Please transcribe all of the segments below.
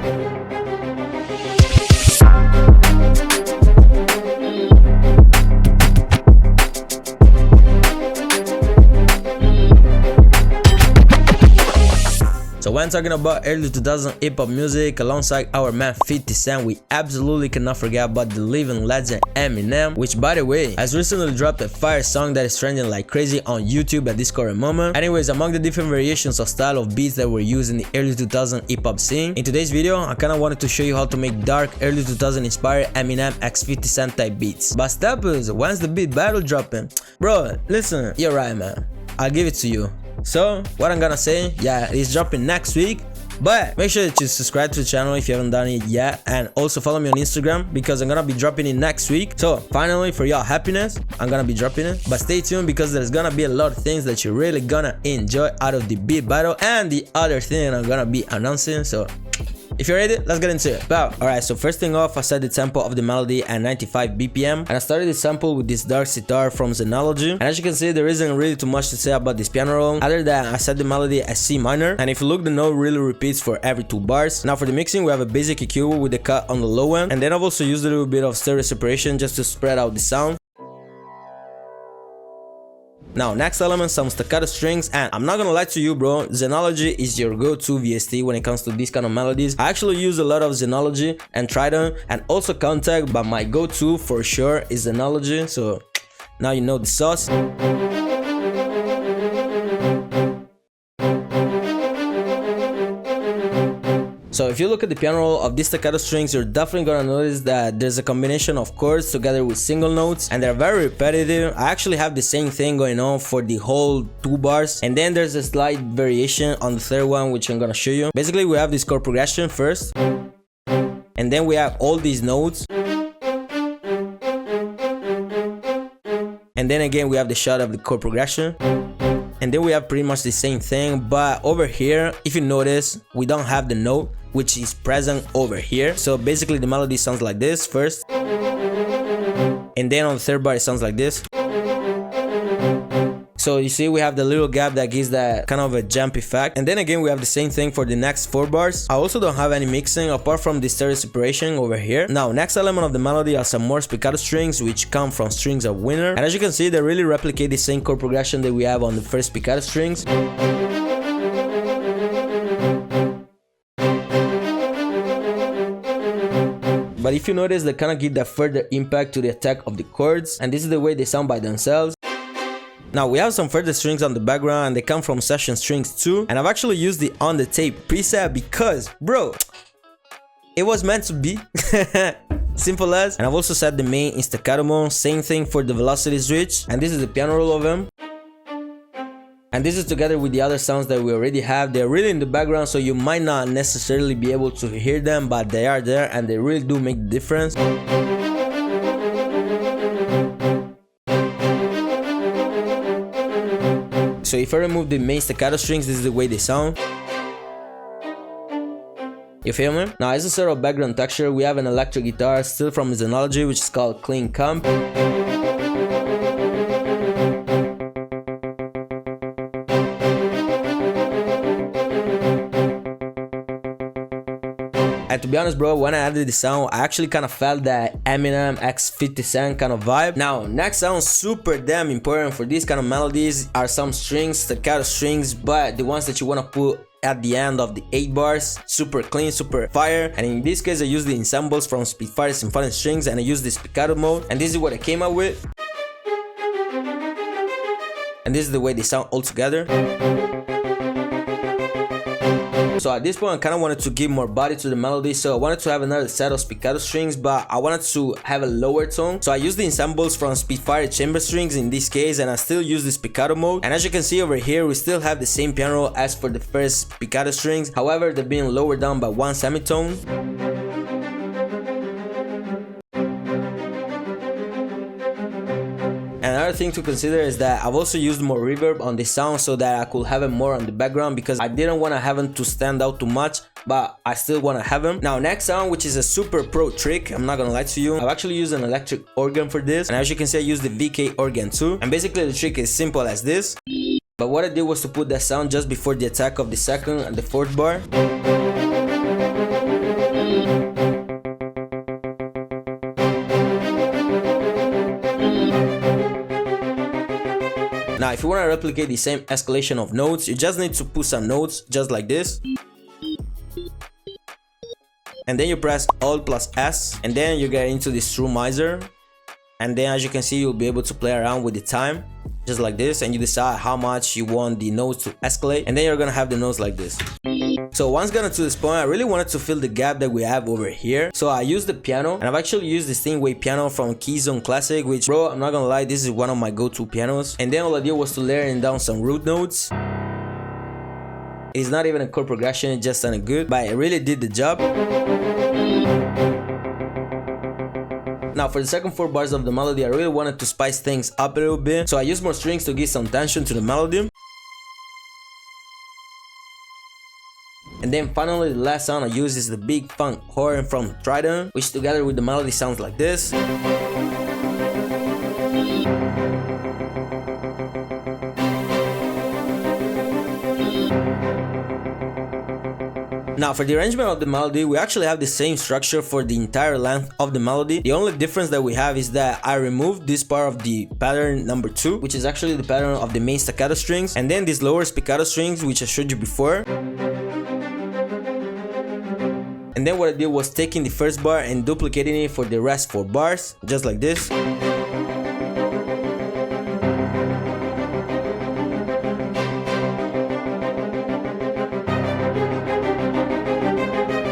So when talking about early 2000 hip-hop music alongside our man 50 Cent, we absolutely cannot forget about the living legend Eminem, which by the way has recently dropped a fire song that is trending like crazy on YouTube at this current moment. Anyways, among the different variations of style of beats that were used in the early 2000 hip-hop scene, in today's video I kinda wanted to show you how to make dark early 2000 inspired Eminem x 50 Cent type beats. But Stepuz, when's the beat battle dropping? Bro, listen, you're right man, I'll give it to you. So what I'm gonna say, yeah, it's dropping next week, but make sure that you subscribe to the channel if you haven't done it yet, and also follow me on Instagram because I'm gonna be dropping it next week. So finally, for y'all happiness, I'm gonna be dropping it, but stay tuned because there's gonna be a lot of things that you're really gonna enjoy out of the beat battle and the other thing I'm gonna be announcing. So if you're ready, let's get into it. Wow. Alright, so first thing off, I set the tempo of the melody at 95 BPM, and I started the sample with this dark sitar from Xenology. And as you can see, there isn't really too much to say about this piano roll, other than I set the melody at C minor, and if you look, the note really repeats for every 2 bars. Now for the mixing, we have a basic EQ with the cut on the low end, and then I've also used a little bit of stereo separation just to spread out the sound. Now, next element, some staccato strings, and I'm not gonna lie to you bro, Xenology is your go-to VST when it comes to these kind of melodies. I actually use a lot of Xenology and Trident and also Contact, but my go-to for sure is Xenology, so now you know the sauce. So if you look at the piano roll of these staccato strings, you're definitely gonna notice that there's a combination of chords together with single notes, and they're very repetitive. I actually have the same thing going on for the whole 2 bars, and then there's a slight variation on the third one, which I'm gonna show you. Basically, we have this chord progression first, and then we have all these notes, and then again we have the shot of the chord progression. And then we have pretty much the same thing, but over here, if you notice, we don't have the note, which is present over here. So basically the melody sounds like this first, and then on the third bar it sounds like this. So you see we have the little gap that gives that kind of a jump effect, and then again we have the same thing for the next 4 bars. I also don't have any mixing apart from the stereo separation over here. Now next element of the melody are some more spiccato strings, which come from strings of winner, and as you can see they really replicate the same chord progression that we have on the first spiccato strings. But if you notice, they kind of give that further impact to the attack of the chords, and this is the way they sound by themselves. Now we have some further strings on the background, and they come from session strings too, and I've actually used the on the tape preset because bro, it was meant to be. Simple as. And I've also set the main in staccato mode, same thing for the velocity switch, and this is the piano roll of him. And this is together with the other sounds that we already have. They're really in the background, so you might not necessarily be able to hear them, but they are there and they really do make the difference. So if I remove the main staccato strings, this is the way they sound. You feel me? Now as a sort of background texture, we have an electric guitar still from Xenology, which is called Clean Comp. And to be honest bro, when I added the sound, I actually kind of felt that Eminem x 50 Cent kind of vibe. Now next sound, super damn important for these kind of melodies, are some strings, staccato strings, but the ones that you want to put at the end of the 8 bars, super clean, super fire. And in this case I used the ensembles from Spitfire Symphonic Strings, and I used the spiccato mode, and this is what I came up with. And this is the way they sound all together. So at this point I kind of wanted to give more body to the melody, so I wanted to have another set of spiccato strings, but I wanted to have a lower tone. So I used the ensembles from Spitfire chamber strings in this case, and I still use the spiccato mode. And as you can see over here, we still have the same piano roll as for the first spiccato strings, however they're being lowered down by 1 semitone. Another thing to consider is that I've also used more reverb on the sound so that I could have it more on the background, because I didn't want to have them to stand out too much, but I still want to have them. Now next sound, which is a super pro trick, I'm not gonna lie to you, I've actually used an electric organ for this, and as you can see I used the VK organ too, and basically the trick is simple as this, but what I did was to put that sound just before the attack of the second and the fourth bar. if you want to replicate the same escalation of notes, you just need to put some notes just like this. And then you press Alt plus S, and then you get into the Strumizer. And then as you can see, you'll be able to play around with the time just like this, and you decide how much you want the notes to escalate, and then you're gonna have the notes like this. So once getting to this point, I really wanted to fill the gap that we have over here, so I used the piano, and I've actually used the Steinway piano from Keyzone Classic, which, bro, I'm not gonna lie, this is one of my go-to pianos. And then all I did was to layer down some root notes. It's not even a chord progression, it just sounded good, but it really did the job. Now for the second 4 bars of the melody, I really wanted to spice things up a little bit, so I used more strings to give some tension to the melody. And then finally, the last sound I use is the big funk horn from Trident, which together with the melody sounds like this. Now for the arrangement of the melody, we actually have the same structure for the entire length of the melody. The only difference that we have is that I removed this part of the pattern number 2, which is actually the pattern of the main staccato strings, and then these lower spiccato strings, which I showed you before. And then what I did was taking the first bar and duplicating it for the rest 4 bars, just like this.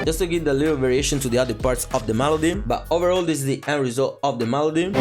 Just to give the little variation to the other parts of the melody, but overall this is the end result of the melody.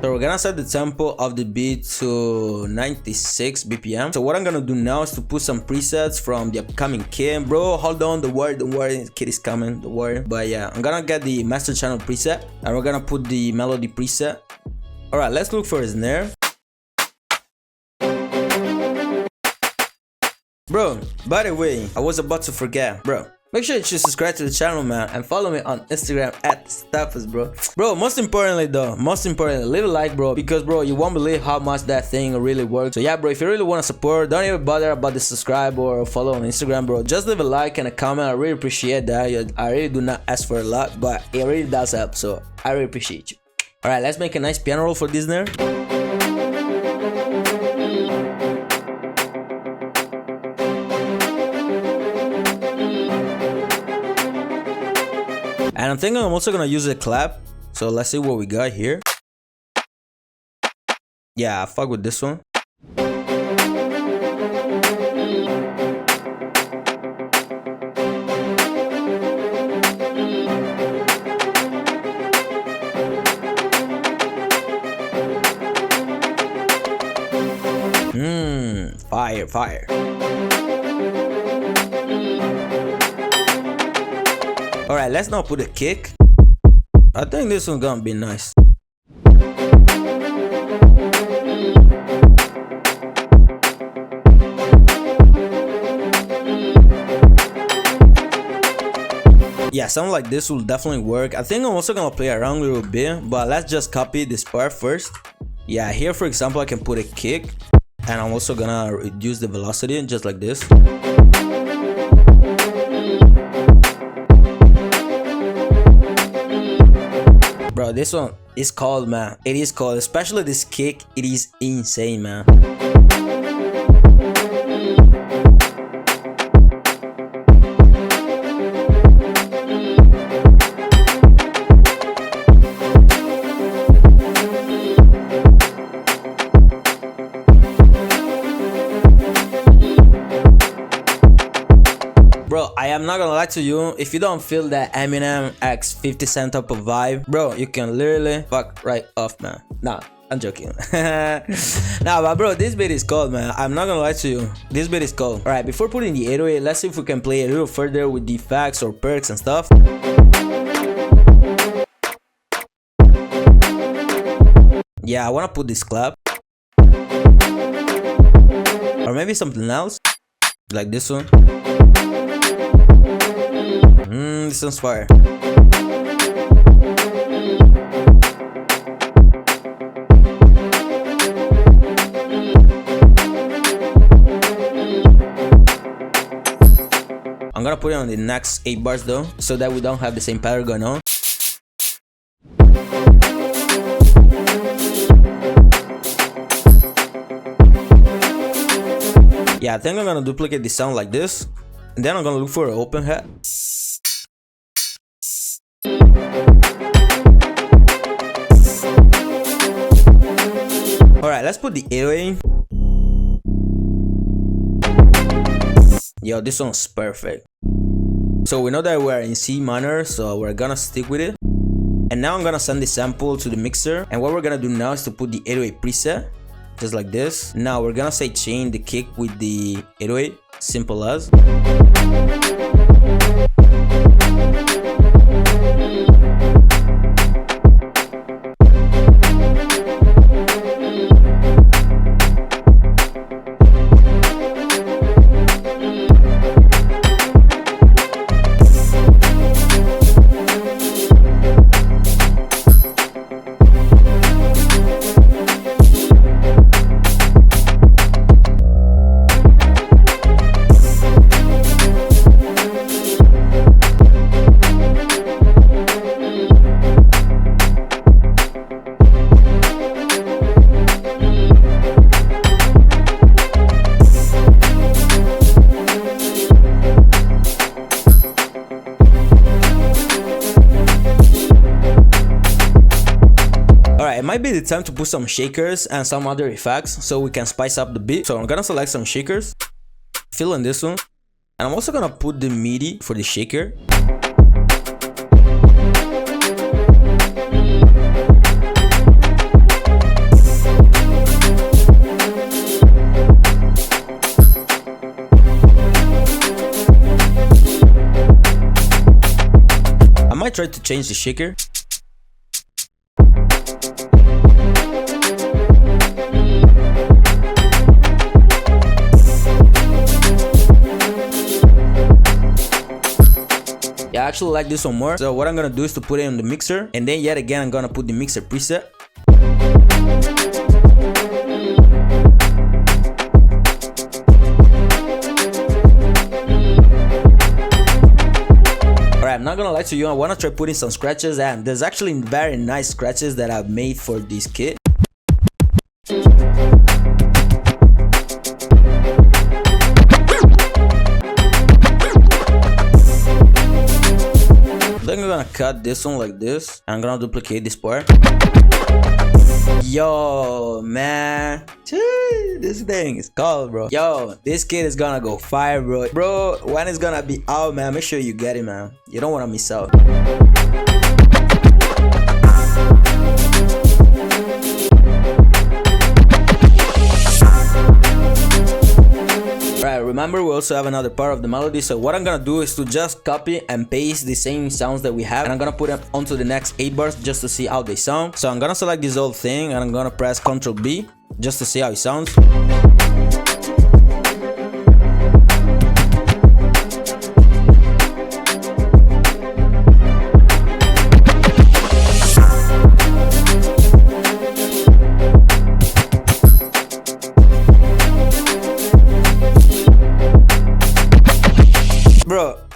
So we're gonna set the tempo of the beat to 96 BPM. So what I'm gonna do now is to put some presets from the upcoming kit. Bro, hold on, don't worry, kid is coming, don't worry. But yeah, I'm gonna get the master channel preset, and we're gonna put the melody preset. Alright, let's look for a snare. Bro, by the way, I was about to forget, bro. Make sure you subscribe to the channel, man, and follow me on Instagram at Stepuz, bro. Bro, most importantly, leave a like, bro, because, bro, you won't believe how much that thing really works. So yeah, bro, if you really want to support, don't even bother about the subscribe or follow on Instagram, bro. Just leave a like and a comment. I really appreciate that. I really do not ask for a lot, but it really does help, so I really appreciate you. Alright, let's make a nice piano roll for this snare. And I'm thinking I'm also gonna use a clap. So let's see what we got here. Yeah, I fuck with this one. Fire. Alright, let's now put a kick. I think this one's gonna be nice. Yeah, something like this will definitely work. I think I'm also gonna play around a little bit, but let's just copy this part first. Yeah, here for example I can put a kick, and I'm also gonna reduce the velocity just like this. Bro, this one is cold, man. It is cold, especially this kick. It is insane, man. Bro, I am not gonna lie to you, if you don't feel that Eminem x 50 Cent type of vibe, bro, you can literally fuck right off, man. Nah, I'm joking. Nah, but bro, this beat is cold, man. I'm not gonna lie to you, this beat is cold. Alright, before putting the 808, let's see if we can play a little further with the facts or perks and stuff. Yeah, I wanna put this clap. Or maybe something else, like this one. This one's fire. I'm gonna put it on the next 8 bars though, so that we don't have the same pattern going on. Yeah, I think I'm gonna duplicate the sound like this, and then I'm gonna look for an open hat. Alright, let's put the 808. Yo, this one's perfect. So we know that we're in C minor, so we're gonna stick with it. And now I'm gonna send the sample to the mixer, and what we're gonna do now is to put the 808 preset, just like this. Now we're gonna say chain the kick with the 808, simple as. It might be the time to put some shakers and some other effects so we can spice up the beat. So I'm gonna select some shakers, fill in this one, and I'm also gonna put the MIDI for the shaker. I might try to change the shaker. Yeah, I actually like this one more. So what I'm gonna do is to put it in the mixer, and then yet again I'm gonna put the mixer preset. Alright, I'm not gonna lie to you, I wanna try putting some scratches, and there's actually very nice scratches that I've made for this kit. I think I'm gonna cut this one like this, and I'm gonna duplicate this part. Yo, man, this thing is cold, bro. Yo, this kid is gonna go fire, bro. Bro, when it's gonna be out, man, make sure you get it, man. You don't wanna miss out. Right, remember we also have another part of the melody, so what I'm gonna do is to just copy and paste the same sounds that we have, and I'm gonna put them onto the next 8 bars just to see how they sound. So I'm gonna select this whole thing, and I'm gonna press Ctrl B just to see how it sounds.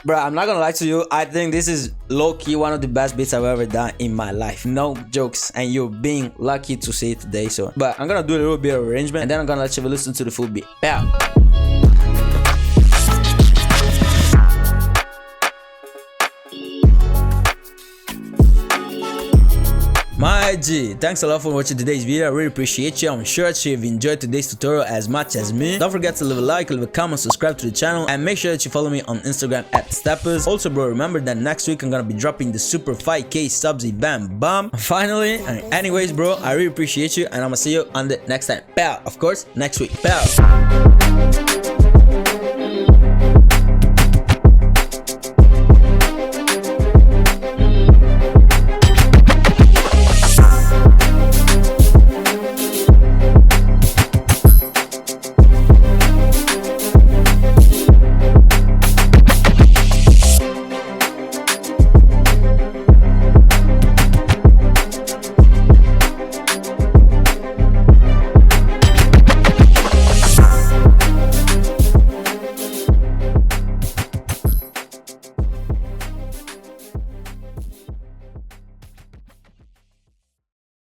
Bro, I'm not gonna lie to you, I think this is low-key one of the best beats I've ever done in my life. No jokes, and you're being lucky to see it today. So, but I'm gonna do a little bit of arrangement, and then I'm gonna let you listen to the full beat. Yeah. My Alright G, thanks a lot for watching today's video. I really appreciate you. I'm sure that you've enjoyed today's tutorial as much as me. Don't forget to leave a like, leave a comment, subscribe to the channel, and make sure that you follow me on Instagram at Stepuz. Also bro, remember that next week I'm gonna be dropping the super 5k subs event bomb. Finally, and anyways bro, I really appreciate you, and I'm gonna see you on the next time. Pow, of course, next week. Pow.